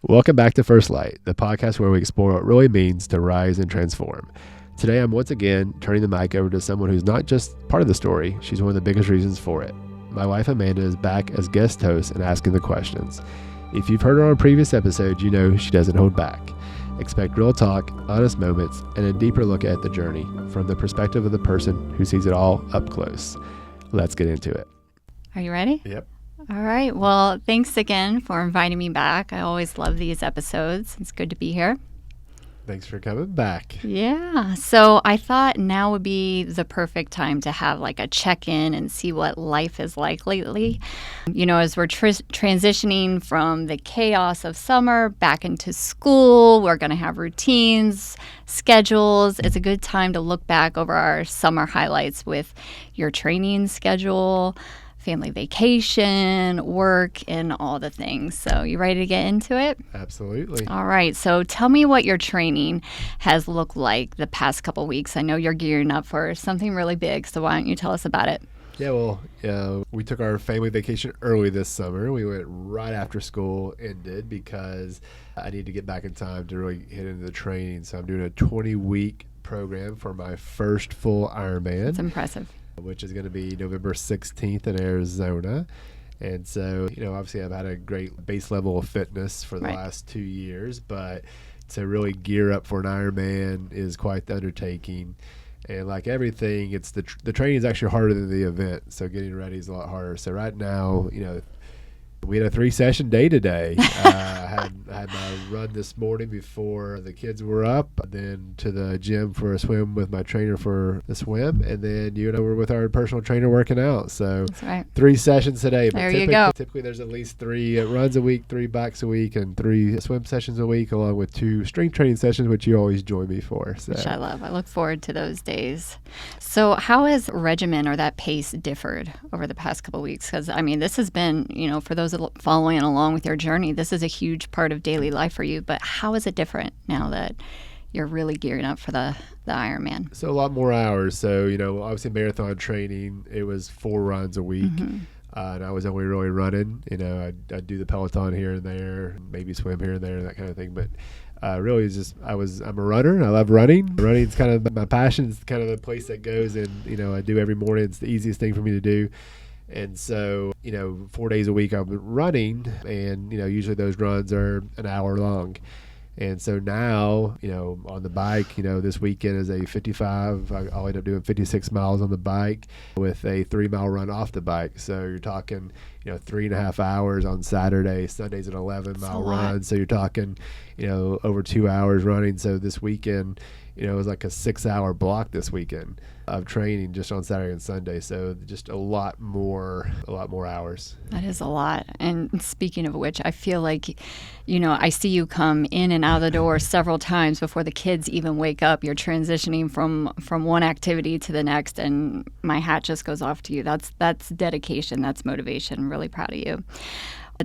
Welcome back to First Light, the podcast where we explore what it really means to rise and transform. Today, I'm once again turning the mic over to someone who's not just part of the story, she's one of the biggest reasons for it. My wife Amanda is back as guest host and asking the questions. If you've heard her on previous episodes, you know she doesn't hold back. Expect real talk, honest moments, and a deeper look at the journey from the perspective of the person who sees it all up close. Let's get into it. Are you ready? Yep. All right. Well, thanks again for inviting me back. I always love these episodes. It's good to be here. Thanks for coming back. Yeah. So I thought now would be the perfect time to have like a check-in and see what life is like lately. You know, as we're transitioning from the chaos of summer back into school, we're going to have routines, schedules. It's a good time to look back over our summer highlights with your training schedule, family vacation, work, and all the things. So you ready to get into it? Absolutely. All right. So tell me what your training has looked like the past couple weeks. I know you're gearing up for something really big. So why don't you tell us about it? Yeah, well, we took our family vacation early this summer. We went right after school ended because I need to get back in time to really hit into the training. So I'm doing a 20-week program for my first full Ironman. That's impressive. Which is going to be November 16th in Arizona. And so, you know, obviously I've had a great base level of fitness for the last 2 years, but to really gear up for an Ironman is quite the undertaking. And like everything, it's the training is actually harder than the event. So getting ready is a lot harder. So right now, you know, we had a 3-session day today. I had my run this morning before the kids were up, then to the gym for a swim with my trainer for the swim, and then you and I were with our personal trainer working out. So that's right. 3 sessions today. But there you go. Typically there's at least 3 runs a week, 3 bikes a week, and 3 swim sessions a week, along with 2 strength training sessions, which you always join me for. So. Which I love. I look forward to those days. So how has regimen or that pace differed over the past couple of weeks? Because, I mean, this has been, you know, for those following along with your journey, this is a huge part of daily life for you. But how is it different now that you're really gearing up for the Ironman? So a lot more hours. So, you know, obviously marathon training, it was 4 runs a week. Mm-hmm. And I was only really running. You know, I'd do the Peloton here and there, maybe swim here and there, that kind of thing. But really, it's just I'm a runner. I love running. Running's kind of my passion. It's kind of the place that goes, and you know, I do every morning. It's the easiest thing for me to do. And so, you know, 4 days a week I'm running, and you know, usually those runs are an hour long. And so now, you know, on the bike, you know, this weekend is a 55. I'll end up doing 56 miles on the bike with a 3-mile run off the bike. So you're talking, you know, 3.5 hours on Saturday. Sunday's an 11-mile run. So you're talking, you know, over 2 hours running. So this weekend, you know, it was like a 6-hour block this weekend of training just on Saturday and Sunday. So just a lot more hours. That is a lot. And speaking of which, I feel like, you know, I see you come in and out of the door several times before the kids even wake up. You're transitioning from one activity to the next, and my hat just goes off to you. That's dedication. That's motivation. I'm really proud of you.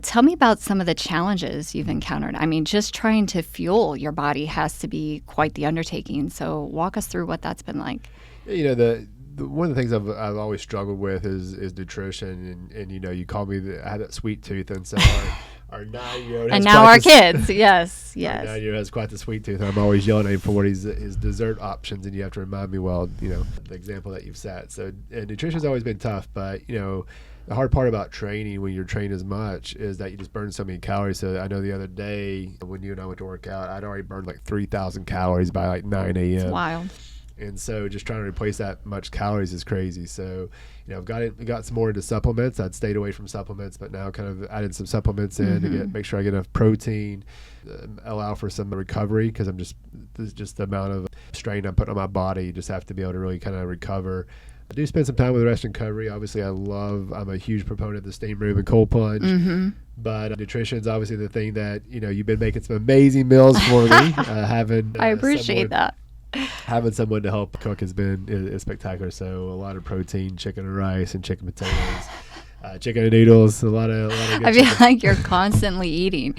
Tell me about some of the challenges you've encountered. I mean, just trying to fuel your body has to be quite the undertaking. So walk us through what that's been like. You know, the one of the things I've always struggled with is nutrition, and you know, you call me I had that sweet tooth, and so our 9-year-old and now our kids, yes. Our 9-year-old has quite the sweet tooth. I'm always yelling at him for what his dessert options, and you have to remind me, well, you know, the example that you've set. So nutrition's always been tough, but you know, the hard part about training when you're trained as much is that you just burn so many calories. So I know the other day when you and I went to work out, I'd already burned like 3,000 calories by like 9 a.m. It's wild. And so just trying to replace that much calories is crazy. So, you know, I've got some more into supplements. I'd stayed away from supplements, but now kind of added some supplements in to make sure I get enough protein, allow for some recovery, because just the amount of strain I'm putting on my body. You just have to be able to really kind of recover. I do spend some time with rest and recovery. Obviously, I'm a huge proponent of the steam room and cold plunge. Mm-hmm. But nutrition's obviously the thing that, you know, you've been making some amazing meals for me. I appreciate that. Having someone to help cook has been is spectacular. So a lot of protein, chicken and rice, and chicken potatoes, chicken and noodles. A lot of good I feel like you're constantly eating,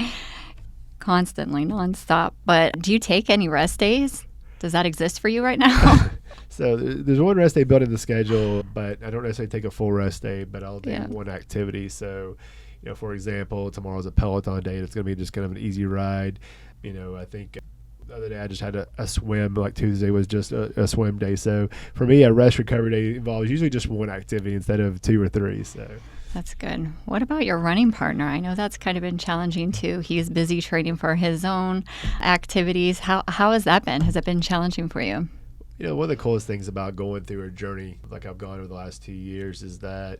constantly, nonstop. But do you take any rest days? Does that exist for you right now? So there's one rest day built in the schedule, but I don't necessarily take a full rest day, but I'll do one activity. So, for example, tomorrow's a Peloton day. It's going to be just kind of an easy ride. I think the other day I just had a swim. Like Tuesday was just a swim day. So for me, a rest recovery day involves usually just one activity instead of 2 or 3. So that's good. What about your running partner? I know that's kind of been challenging too. He's busy training for his own activities. How has that been? Has it been challenging for you? One of the coolest things about going through a journey like I've gone over the last 2 years is that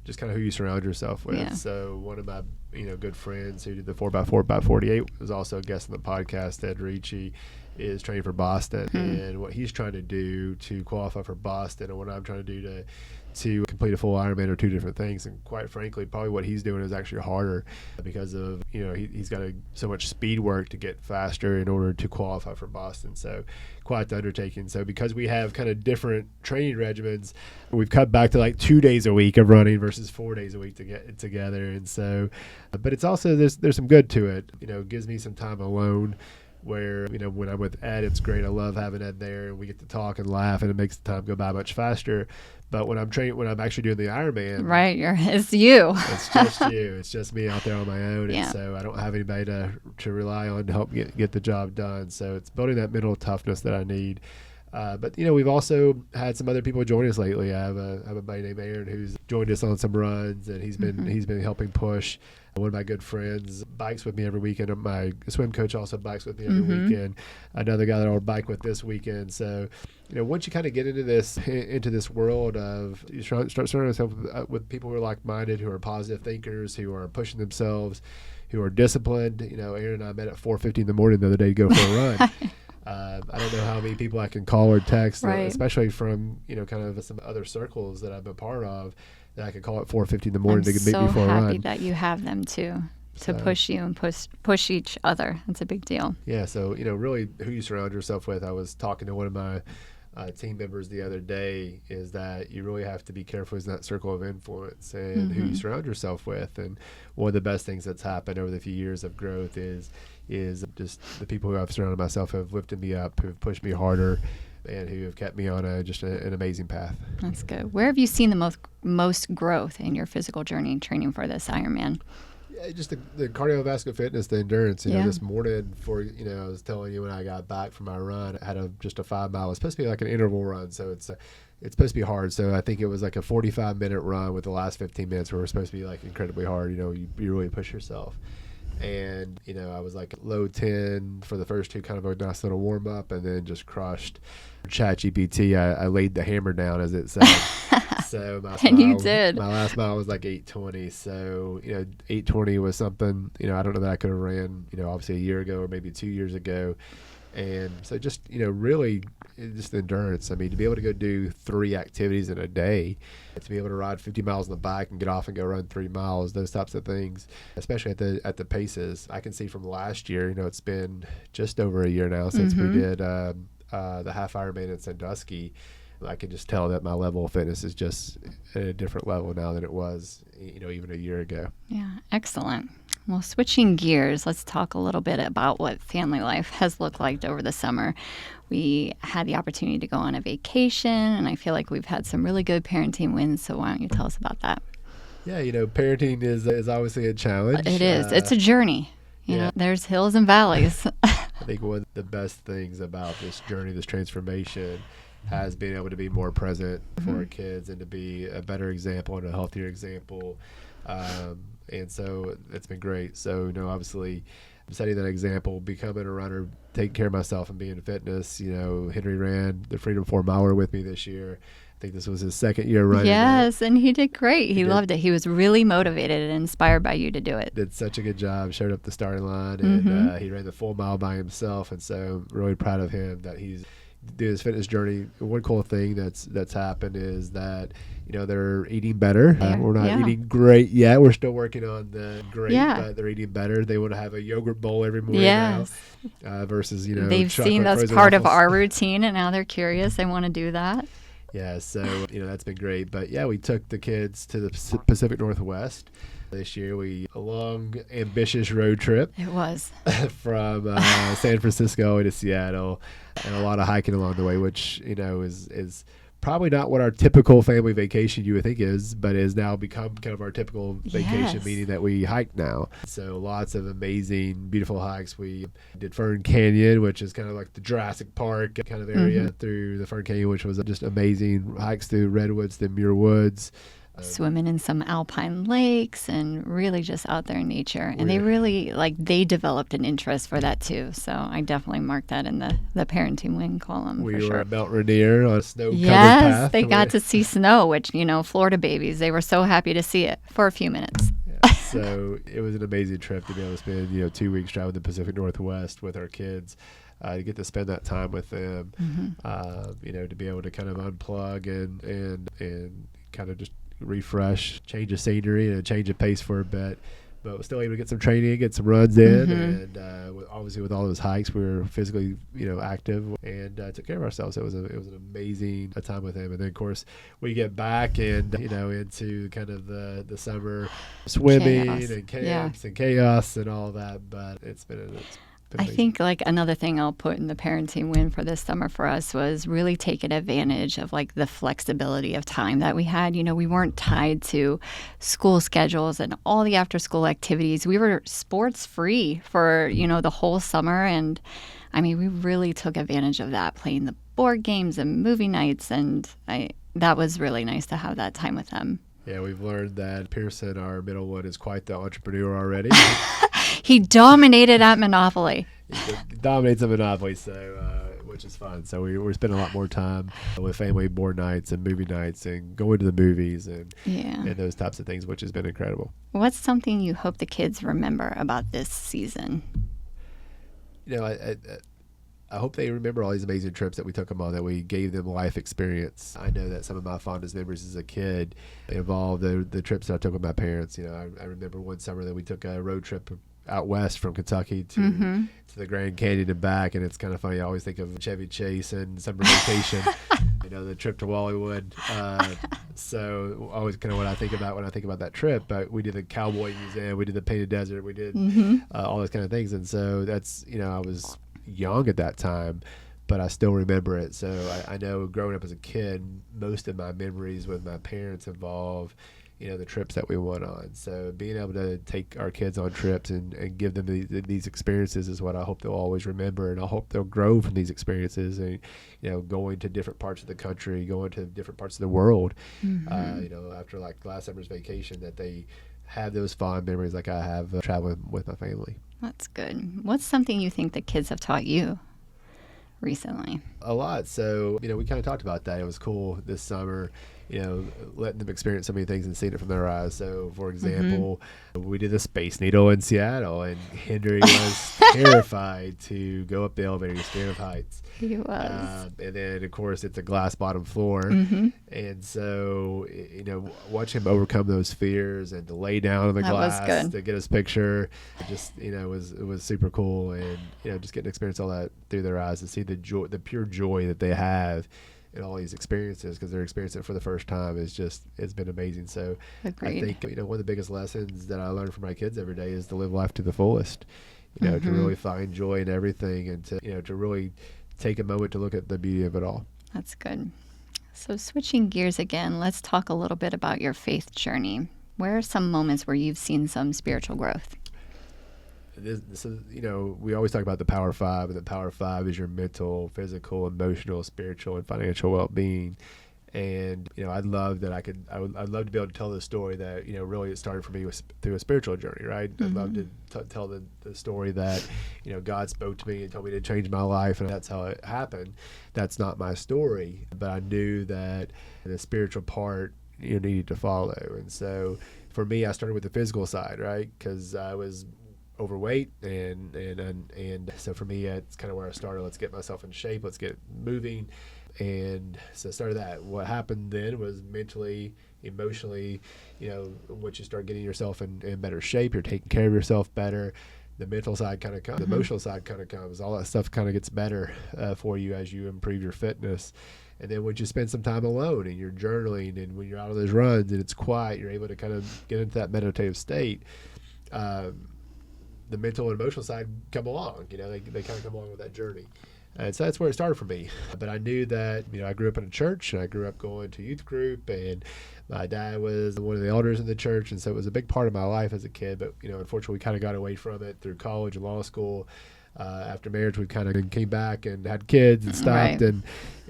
just kind of who you surround yourself with. Yeah. So one of my good friends who did the 4x4x48 was also a guest on the podcast, Ed Ricci, is training for Boston. And what he's trying to do to qualify for Boston and what I'm trying to do to complete a full Ironman are 2 different things. And quite frankly, probably what he's doing is actually harder because of, he's got so much speed work to get faster in order to qualify for Boston. So quite the undertaking. So because we have kind of different training regimens, we've cut back to like 2 days a week of running versus 4 days a week to get it together. And so, but it's also, there's some good to it. It gives me some time alone where, when I'm with Ed, it's great. I love having Ed there and we get to talk and laugh and it makes the time go by much faster. But when I'm actually doing the Ironman, right, it's you. It's just you. It's just me out there on my own, Yeah. And so I don't have anybody to rely on to help get the job done. So it's building that mental toughness that I need. But we've also had some other people join us lately. I have a buddy named Aaron who's joined us on some runs, and he's been helping push. One of my good friends bikes with me every weekend. My swim coach also bikes with me every weekend. Another guy that I'll bike with this weekend. So, once you kind of get into this world of you start surrounding yourself with people who are like-minded, who are positive thinkers, who are pushing themselves, who are disciplined. Aaron and I met at 4:50 in the morning the other day to go for a run. I don't know how many people I can call or text, right. Especially from kind of some other circles that I've been part of, that I could call at 4:50 in the morning to meet me for a run. I'm so happy that you have them too, to push you and push each other. It's a big deal. Yeah, so really who you surround yourself with. I was talking to one of my team members the other day, is that you really have to be careful in that circle of influence and who you surround yourself with. And one of the best things that's happened over the few years of growth is just the people who I've surrounded myself have lifted me up, who have pushed me harder, and who have kept me on an amazing path. That's good. Where have you seen the most growth in your physical journey and training for this Ironman? Yeah, just the cardiovascular fitness, the endurance. Yeah. This morning, I was telling you when I got back from my run, I had just a 5 mile. It's supposed to be like an interval run, so it's supposed to be hard. So I think it was like a 45-minute run with the last 15 minutes where we're supposed to be like incredibly hard. You really push yourself. And, I was like low 10 for the first 2, kind of a nice little warm up, and then just crushed ChatGPT. I laid the hammer down, as it said. So you did. My last mile was like 8:20. So, 8:20 was something, I don't know that I could have ran, obviously a year ago or maybe 2 years ago. And so just, really just endurance. I mean, to be able to go do 3 activities in a day, to be able to ride 50 miles on the bike and get off and go run 3 miles, those types of things, especially at the paces. I can see from last year, it's been just over a year now since we did the half Ironman in Sandusky. I can just tell that my level of fitness is just at a different level now than it was, even a year ago. Yeah, excellent. Well, switching gears, let's talk a little bit about what family life has looked like over the summer. We had the opportunity to go on a vacation, and I feel like we've had some really good parenting wins. So why don't you tell us about that? Yeah, parenting is obviously a challenge. It is. It's a journey. You know, there's hills and valleys. I think one of the best things about this journey, this transformation, has been able to be more present for our kids and to be a better example and a healthier example. And so it's been great. So, obviously setting that example, becoming a runner, taking care of myself and being in fitness. Henry ran the Freedom 4 miler with me this year. I think this was his second year running. Yes, and he did great. He loved it. He was really motivated and inspired by you to do it. Did such a good job, showed up the starting line, and he ran the full mile by himself. And so I'm really proud of him that he's doing his fitness journey. One cool thing that's happened is that, they're eating better. We're not eating great yet. We're still working on the great, but they're eating better. They want to have a yogurt bowl every morning now versus, they've seen that's part of our routine, and now they're curious. They want to do that. Yeah, so, that's been great. But, we took the kids to the Pacific Northwest this year. A long, ambitious road trip. It was. From San Francisco to Seattle, and a lot of hiking along the way, which, is probably not what our typical family vacation you would think is, but has now become kind of our typical vacation, Yes. meaning that we hike now. So lots of amazing, beautiful hikes. We did Fern Canyon, which is kind of like the Jurassic Park kind of area through the Fern Canyon, which was just amazing. Hikes through redwoods, the Muir Woods. Swimming in some alpine lakes and really just out there in nature. And they We're- really, like, they developed an interest for that too. So I definitely marked that in the parenting wing column We for were sure. at Mount Rainier on a snow-covered Yes, path. they got to see snow, which, Florida babies, they were so happy to see it for a few minutes. Yeah, so it was an amazing trip to be able to spend 2 weeks driving the Pacific Northwest with our kids. To get to spend that time with them, to be able to kind of unplug and kind of just refresh, change of scenery and a change of pace for a bit, but we're still able to get some training, get some runs in, and obviously with all those hikes, we were physically active and took care of ourselves. It was an amazing time with him, and then of course we get back and into kind of the summer swimming Chaos. and camps and chaos and all that, but it's been I amazing. think like another thing I'll put in the parenting win for this summer for us was really taking advantage of like the flexibility of time that we had. We weren't tied to school schedules and all the after school activities. We were sports free for, the whole summer. And I mean, we really took advantage of that, playing the board games and movie nights. And that was really nice to have that time with them. Yeah, we've learned that Pearson, our middle one, is quite the entrepreneur already. He dominated at Monopoly. He dominates a Monopoly, so which is fun. So we're spending a lot more time with family board nights and movie nights and going to the movies and those types of things, which has been incredible. What's something you hope the kids remember about this season? I hope they remember all these amazing trips that we took them on, that we gave them life experience. I know that some of my fondest memories as a kid involved the trips that I took with my parents. I remember one summer that we took a road trip out west from Kentucky to the Grand Canyon and back, and it's kind of funny. I always think of Chevy Chase and summer vacation, the trip to Wallywood. So always kind of what I think about when I think about that trip. But we did the Cowboy Museum, we did the Painted Desert, we did all those kind of things, and so that's I was young at that time, but I still remember it. So I know growing up as a kid, most of my memories with my parents involve the trips that we went on. So being able to take our kids on trips and give them these experiences is what I hope they'll always remember, and I hope they'll grow from these experiences and going to different parts of the country, going to different parts of the world, after like last summer's vacation, that they have those fond memories like I have traveling with my family. That's good. What's something you think the kids have taught you recently? A lot. So, we kind of talked about that. It was cool this summer, letting them experience so many things and seeing it from their eyes. So, for example, we did the Space Needle in Seattle, and Henry was terrified to go up the elevator. He's scared of heights. He was. And then, of course, it's a glass bottom floor. And so, watch him overcome those fears and to lay down on the glass to get his picture. It was super cool. And, just getting to experience all that through their eyes, to see the joy, the pure joy that they have in all these experiences, because they're experiencing it for the first time, it's been amazing. So Agreed. I think one of the biggest lessons that I learn from my kids every day is to live life to the fullest, to really find joy in everything, and to really take a moment to look at the beauty of it all. That's good. So switching gears again, let's talk a little bit about your faith journey. Where are some moments where you've seen some spiritual growth? We always talk about the Power Five, and the Power Five is your mental, physical, emotional, spiritual, and financial well-being. And I'd love that I'd love to be able to tell the story that really it started for me through a spiritual journey, right? I'd love to tell the story that God spoke to me and told me to change my life, and that's how it happened. That's not my story, but I knew that the spiritual part needed to follow. And so for me, I started with the physical side, right? Because I was overweight, and so for me, it's kind of where I started. Let's get myself in shape. Let's get moving. And so I started that. What happened then was mentally, emotionally, once you start getting yourself in better shape, you're taking care of yourself better. The mental side kind of comes, the emotional side kind of comes. All that stuff kind of gets better for you as you improve your fitness. And then once you spend some time alone and you're journaling, and when you're out on those runs and it's quiet, you're able to kind of get into that meditative state. The mental and emotional side come along. They kind of come along with that journey. And so that's where it started for me. But I knew that, I grew up in a church, and I grew up going to youth group, and my dad was one of the elders in the church. And so it was a big part of my life as a kid. But, unfortunately, we kind of got away from it through college and law school. After marriage, we kind of came back and had kids and stopped and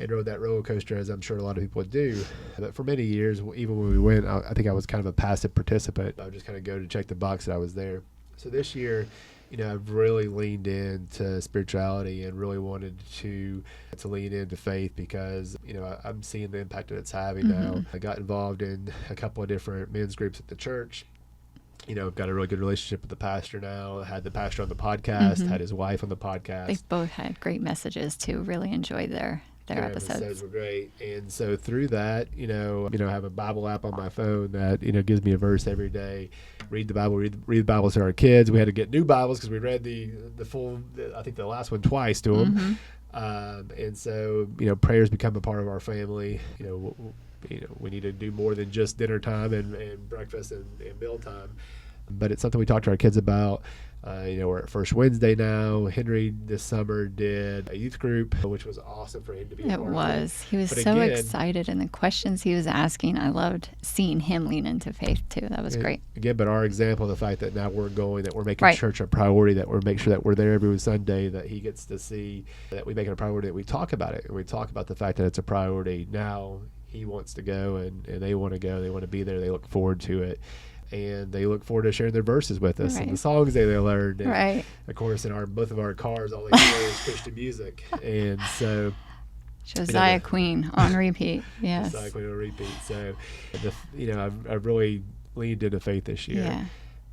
rode that roller coaster, as I'm sure a lot of people would do. But for many years, even when we went, I think I was kind of a passive participant. I would just kind of go to check the box that I was there. So this year, I've really leaned into spirituality and really wanted to lean into faith because, I'm seeing the impact that it's having now. I got involved in a couple of different men's groups at the church. I've got a really good relationship with the pastor now. I had the pastor on the podcast, had his wife on the podcast. They've both had great messages too. Really enjoyed their episodes. Were great. And so through that, I have a Bible app on my phone that, gives me a verse every day. Read the Bible, read the Bible to our kids. We had to get new Bibles because we read the full, I think the last one twice to them. And so, prayers become a part of our family. We need to do more than just dinner time and breakfast and meal time. But it's something we talk to our kids about. We're at First Wednesday now. Henry this summer did a youth group, which was awesome for him to be a part of. It was. He was so excited, and the questions he was asking, I loved seeing him lean into faith too. That was great. Again, but our example, the fact that now we're making church a priority, that we're making sure that we're there every Sunday, that he gets to see that we make it a priority, that we talk about it, and we talk about the fact that it's a priority. Now he wants to go, and they want to go. They want to be there. They look forward to it. And they look forward to sharing their verses with us and the songs they learned. And of course, in both of our cars, all they hear is Christian music. And so Josiah Queen on repeat. Yes. Josiah Queen on repeat. So, I've really leaned into faith this year. Yeah.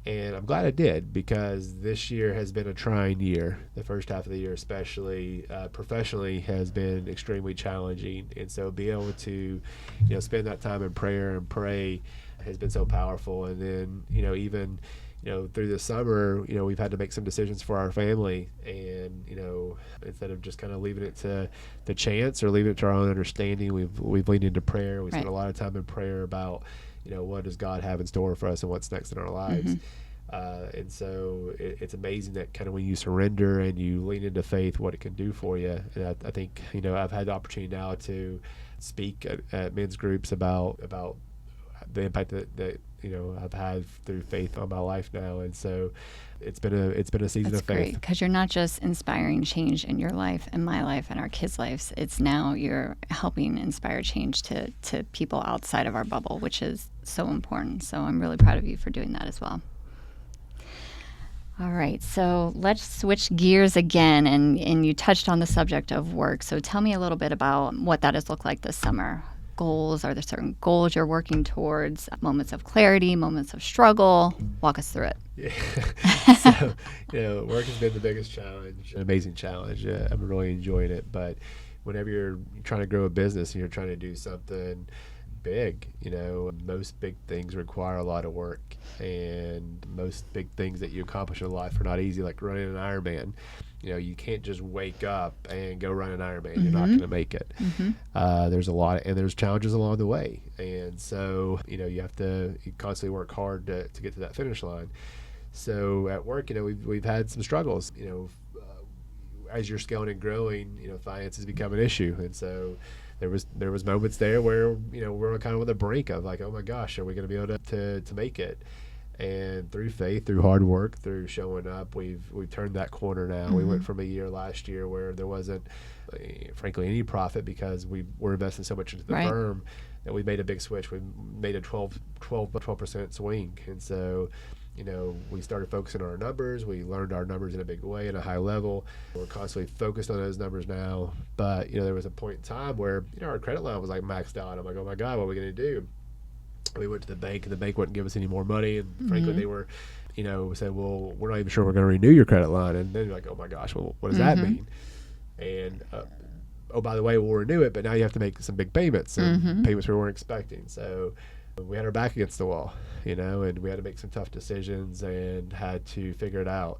And I'm glad I did, because this year has been a trying year. The first half of the year, especially professionally, has been extremely challenging. And so be able to, spend that time in prayer and pray has been so powerful. And then, even, through the summer, we've had to make some decisions for our family. And, instead of just kind of leaving it to the chance or leaving it to our own understanding, we've leaned into prayer. We spent a lot of time in prayer about, what does God have in store for us and what's next in our lives. And so it's amazing that kind of when you surrender and you lean into faith, what it can do for you. And I think, I've had the opportunity now to speak at men's groups about the impact that I've had through faith on my life now. And so it's been a season of faith. That's great, because you're not just inspiring change in your life and my life and our kids' lives. It's now you're helping inspire change to people outside of our bubble, which is so important. So I'm really proud of you for doing that as well. All right, so let's switch gears again, and you touched on the subject of work. So tell me a little bit about what that has looked like this summer. Goals? Are there certain goals you're working towards? Moments of clarity, moments of struggle? Walk us through it. Yeah. So, work has been the biggest challenge, an amazing challenge. I'm really enjoying it. But whenever you're trying to grow a business and you're trying to do something big, most big things require a lot of work. And most big things that you accomplish in life are not easy, like running an Ironman. You can't just wake up and go run an Ironman. You're not going to make it. There's a lot, and there's challenges along the way. And so, you have to constantly work hard to get to that finish line. So at work, we've had some struggles. As you're scaling and growing, finances become an issue. And so there was moments there where, we're kind of on the brink of like, oh my gosh, are we going to be able to make it? And through faith, through hard work, through showing up, we've turned that corner now. We went from a year last year where there wasn't, frankly, any profit because we were investing so much into the firm that we made a big switch. We made a 12% swing. And so, we started focusing on our numbers. We learned our numbers in a big way, in a high level. We're constantly focused on those numbers now. But, there was a point in time where, our credit line was like maxed out. I'm like, oh my God, what are we going to do? We went to the bank, and the bank wouldn't give us any more money. And frankly, they were, said, well, we're not even sure we're going to renew your credit line. And then you're like, oh my gosh, well, what does that mean? And, oh, by the way, we'll renew it, but now you have to make some big payments, and payments we weren't expecting. So we had our back against the wall, and we had to make some tough decisions and had to figure it out.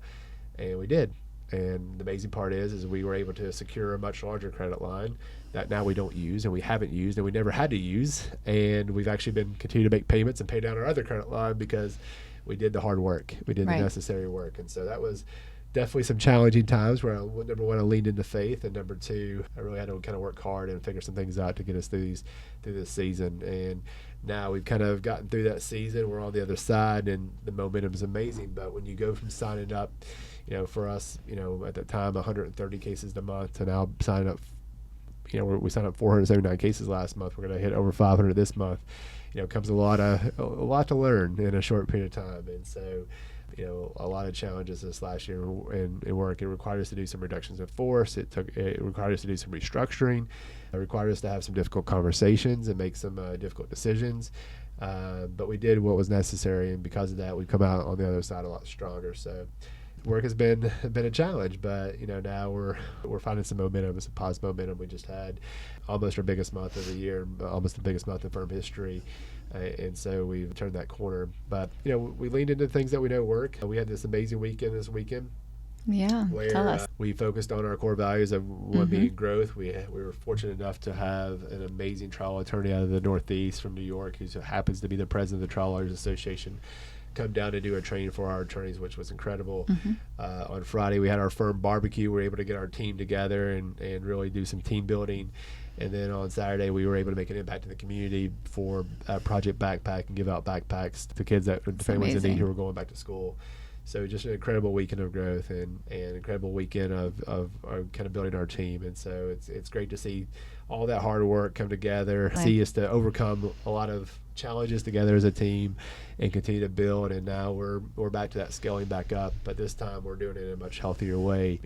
And we did. And the amazing part is we were able to secure a much larger credit line that now we don't use, and we haven't used, and we never had to use. And we've actually been continuing to make payments and pay down our other credit line because we did the hard work. We did the necessary work. And so that was definitely some challenging times where number one, I leaned into faith, and number two, I really had to kind of work hard and figure some things out to get us through this season. And now we've kind of gotten through that season. We're on the other side, and the momentum is amazing. But when you go from signing up, for us, at the time, 130 cases a month to now signing up, we signed up 479 cases last month. We're going to hit over 500 this month. Comes a lot to learn in a short period of time. And so, a lot of challenges this last year in work. It required us to do some reductions in force. It required us to do some restructuring. It required us to have some difficult conversations and make some difficult decisions. But we did what was necessary, and because of that, we've come out on the other side a lot stronger. So work has been a challenge, but now we're finding some momentum, some positive momentum. We just had almost our biggest month of the year, almost the biggest month in firm history. And so we've turned that corner. But, we leaned into things that we know work. We had this amazing weekend this weekend. Yeah, where tell us. We focused on our core values of one being growth. We were fortunate enough to have an amazing trial attorney out of the Northeast from New York, who happens to be the president of the Trial Lawyers Association, come down to do a training for our attorneys, which was incredible. On Friday, we had our firm barbecue. We were able to get our team together and really do some team building. And then on Saturday, we were able to make an impact in the community for Project Backpack and give out backpacks to kids families in need who were going back to school. So just an incredible weekend of growth and an incredible weekend of kind of building our team. And so it's great to see all that hard work come together, see us to overcome a lot of challenges together as a team and continue to build. And now we're back to that scaling back up, but this time we're doing it in a much healthier way,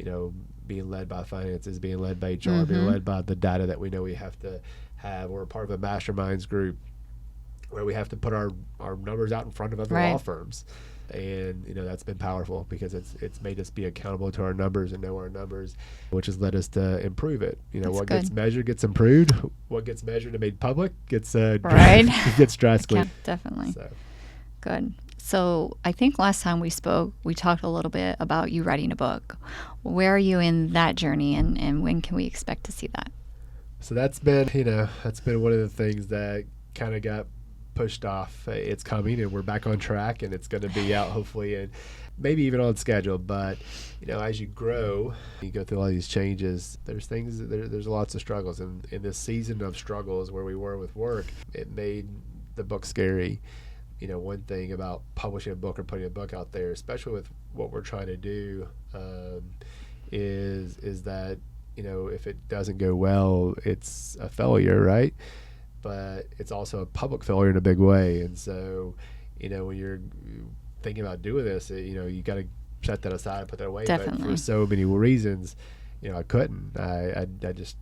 being led by finances, being led by HR, being led by the data that we know we have to have. We're a part of a masterminds group where we have to put our numbers out in front of other law firms. And that's been powerful because it's made us be accountable to our numbers and know our numbers, which has led us to improve it. What gets measured gets improved. What gets measured and made public gets gets drastically. Definitely. Good. So I think last time we spoke, we talked a little bit about you writing a book. Where are you in that journey, and when can we expect to see that? So that's been one of the things that kind of got pushed off. It's coming, and we're back on track, and it's going to be out hopefully, and maybe even on schedule. But as you grow, you go through all these changes. There's lots of struggles, and in this season of struggles where we were with work, it made the book scary. One thing about publishing a book or putting a book out there, especially with what we're trying to do, is that if it doesn't go well, it's a failure, right? But it's also a public failure in a big way. And so, when you're thinking about doing this, you got to set that aside and put that away. Definitely. But for so many reasons, I couldn't. I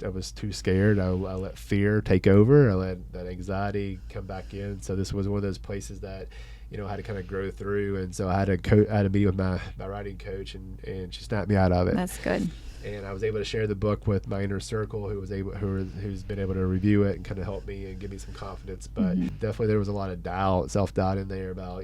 was too scared. I let fear take over. I let that anxiety come back in. So this was one of those places that, I had to kind of grow through. And so I had to meet with my writing coach, and she snapped me out of it. That's good. And I was able to share the book with my inner circle, who's been able to review it and kind of help me and give me some confidence. But definitely there was a lot of self-doubt in there about,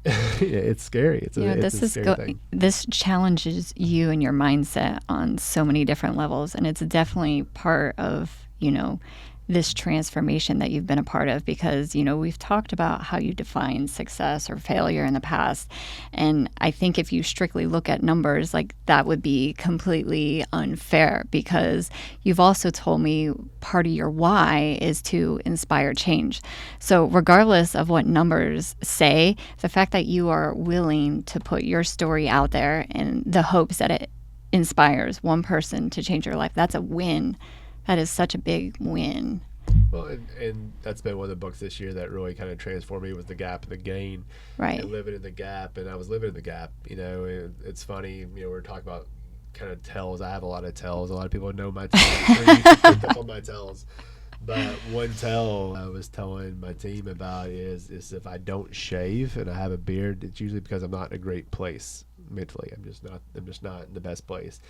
it's scary. It's a scary thing. This challenges you and your mindset on so many different levels, and it's definitely part of, this transformation that you've been a part of, because, we've talked about how you define success or failure in the past. And I think if you strictly look at numbers, that would be completely unfair, because you've also told me part of your why is to inspire change. So regardless of what numbers say, the fact that you are willing to put your story out there in the hopes that it inspires one person to change your life, that's a win. That is such a big win. Well, and that's been one of the books this year that really kind of transformed me, was The Gap and the Gain. Right. And living in the gap, and I was living in the gap. It's funny, we're talking about kind of tells. I have a lot of tells. A lot of people know my tells. They're used to pick up on my tells. But one tell I was telling my team about is if I don't shave and I have a beard, it's usually because I'm not in a great place mentally. I'm just not in the best place.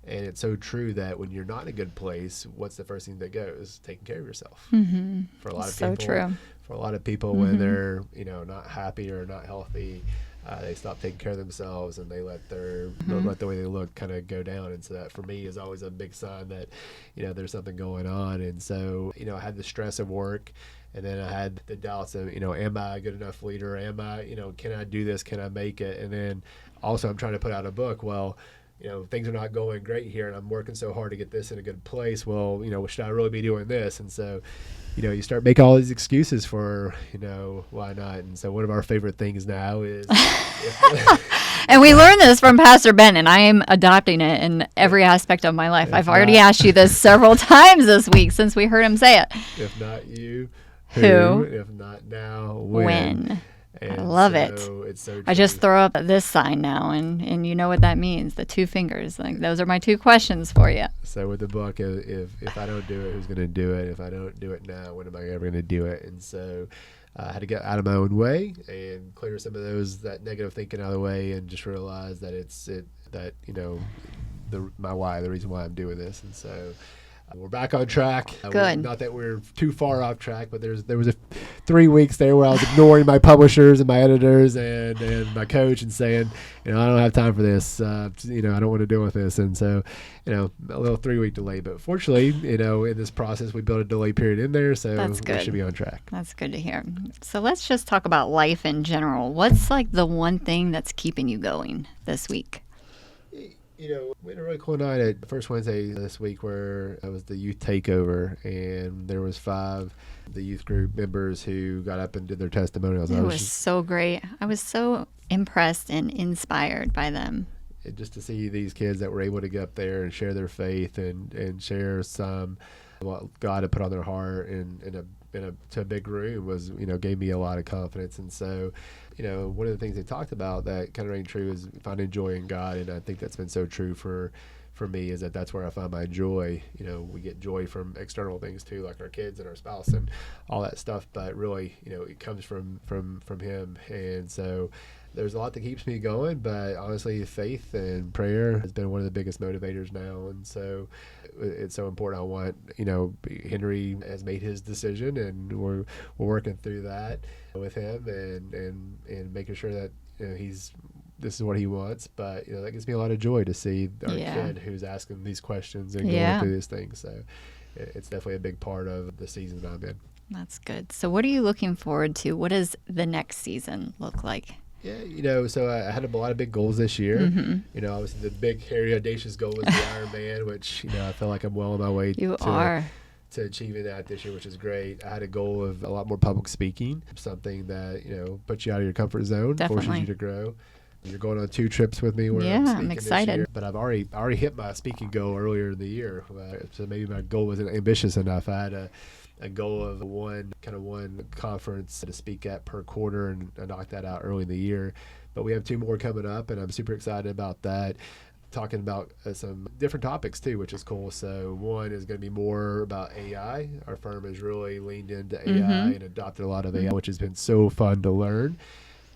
And it's so true that when you're not in a good place, what's the first thing that goes? Taking care of yourself. Mm-hmm. For a lot of so people, true. For a lot of people, when they're not happy or not healthy, they stop taking care of themselves, and they let let the way they look kind of go down. And so that for me is always a big sign that there's something going on. And so I had the stress of work, and then I had the doubts of am I a good enough leader? Am I can I do this? Can I make it? And then also I'm trying to put out a book. Well, things are not going great here, and I'm working so hard to get this in a good place. Well, should I really be doing this? And so, you start making all these excuses for, why not? And so one of our favorite things now is... And we learned this from Pastor Ben, and I am adopting it in every aspect of my life. I've already asked you this several times this week since we heard him say it. If not you, who? If not now, when? I love it. It's so true. I just throw up this sign now, and you know what that means, the 2 fingers. Like, those are my 2 questions for you. So with the book, if I don't do it, who's going to do it? If I don't do it now, when am I ever going to do it? And so I had to get out of my own way and clear some of that negative thinking out of the way, and just realize that my why, the reason why I'm doing this. And so we're back on track. Good. Not that we're too far off track, but there was 3 weeks there where I was ignoring my publishers and my editors and my coach and saying, I don't have time for this. I don't want to deal with this. And so, a little 3-week delay. But fortunately, in this process, we built a delay period in there, so we should be on track. That's good to hear. So let's just talk about life in general. What's like the one thing that's keeping you going this week? We had a really cool night at First Wednesday this week where it was the youth takeover, and there was 5 of the youth group members who got up and did their testimonials. It was so great. I was so impressed and inspired by them. Just to see these kids that were able to get up there and share their faith and share some what God had put on their heart to a big room was, gave me a lot of confidence. And so, one of the things they talked about that kind of rang true is finding joy in God. And I think that's been so true for me, is that's where I find my joy. We get joy from external things too, like our kids and our spouse and all that stuff. But really, it comes from Him. And so there's a lot that keeps me going, but honestly, faith and prayer has been one of the biggest motivators now. And so it's so important. I want, Henry has made his decision, and we're working through that with him and making sure that this is what he wants. But that gives me a lot of joy to see our kid who's asking these questions and going through these things. So it's definitely a big part of the season I'm in. That's good. So what are you looking forward to? What does the next season look like? Yeah, so I had a lot of big goals this year. Mm-hmm. Obviously the big, hairy, audacious goal was the Ironman, which, I feel like I'm well on my way to achieving that this year, which is great. I had a goal of a lot more public speaking, something that, puts you out of your comfort zone, forces you to grow. You're going on 2 trips with me where I'm excited. This year, but I've already hit my speaking goal earlier in the year. So maybe my goal wasn't ambitious enough. I had a goal of one conference to speak at per quarter, and I knocked that out early in the year. But we have 2 more coming up, and I'm super excited about that. Talking about some different topics too, which is cool. So one is going to be more about AI. Our firm has really leaned into AI and adopted a lot of AI, which has been so fun to learn.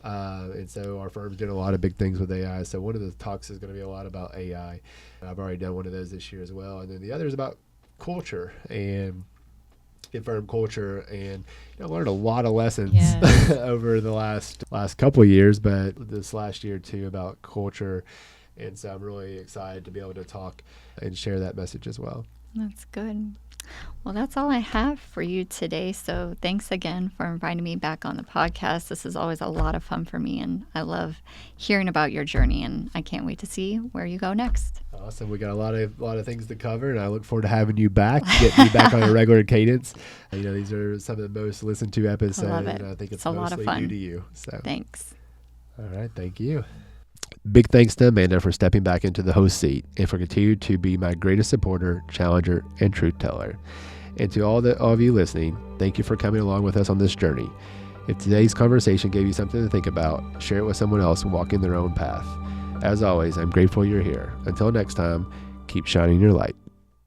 And so our firm's doing a lot of big things with AI. So one of the talks is going to be a lot about AI. I've already done one of those this year as well. And then the other is about culture and firm culture, and learned a lot of lessons over the last couple of years, but this last year too, about culture. And so I'm really excited to be able to talk and share that message as well. That's good. Well, that's all I have for you today. So thanks again for inviting me back on the podcast. This is always a lot of fun for me, and I love hearing about your journey, and I can't wait to see where you go next. Awesome. We got a lot of things to cover, and I look forward to having you back, getting you back on a regular cadence. These are some of the most listened to episodes, and I think it's a lot of fun. New to you. So thanks. All right. Thank you. Big thanks to Amanda for stepping back into the host seat and for continuing to be my greatest supporter, challenger, and truth teller. And to all of you listening, thank you for coming along with us on this journey. If today's conversation gave you something to think about, share it with someone else walking their own path. As always, I'm grateful you're here. Until next time, keep shining your light.